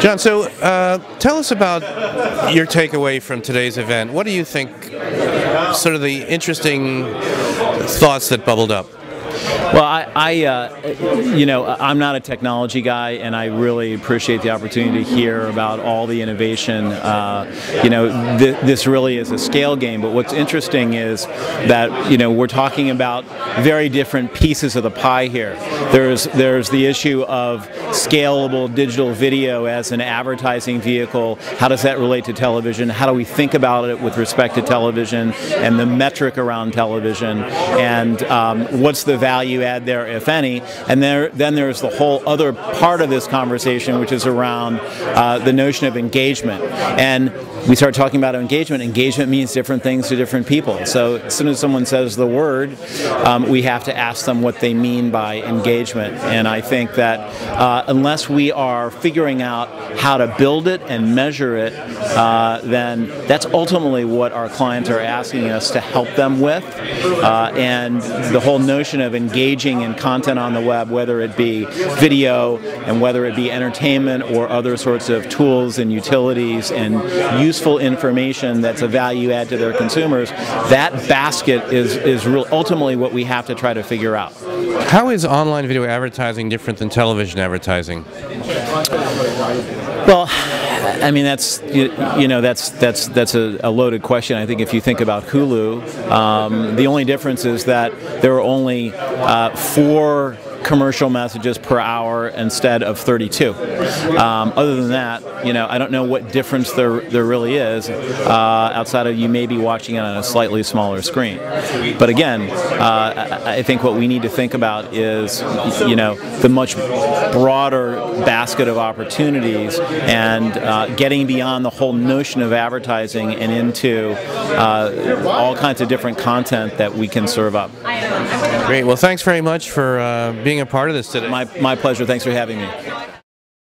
John, so tell us about your takeaway from today's event. What do you think, sort of the interesting thoughts that bubbled up? Well, I'm not a technology guy, and I really appreciate the opportunity to hear about all the innovation. This really is a scale game, but what's interesting is that, we're talking about very different pieces of the pie here. There's the issue of scalable digital video as an advertising vehicle. How does that relate to television? How do we think about it with respect to television and the metric around television? And what's the value add there, if any? And then there's the whole other part of this conversation, which is around the notion of engagement. And we start talking about engagement. Engagement means different things to different people. So as soon as someone says the word, we have to ask them what they mean by engagement. And I think that unless we are figuring out how to build it and measure it, then that's ultimately what our clients are asking us to help them with. And the whole notion of engaging in content on the web, whether it be video and whether it be entertainment or other sorts of tools and utilities and useful information that's a value add to their consumers, that basket is ultimately what we have to try to figure out. How is online video advertising different than television advertising? Well, I mean, that's a loaded question. I think if you think about Hulu, the only difference is that there are only 4 commercial messages per hour instead of 32. Other than that, I don't know what difference there really is outside of you maybe watching it on a slightly smaller screen. But again, I think what we need to think about is, the much broader basket of opportunities and getting beyond the whole notion of advertising and into all kinds of different content that we can serve up. Great. Well, thanks very much for being a part of this today. My pleasure. Thanks for having me.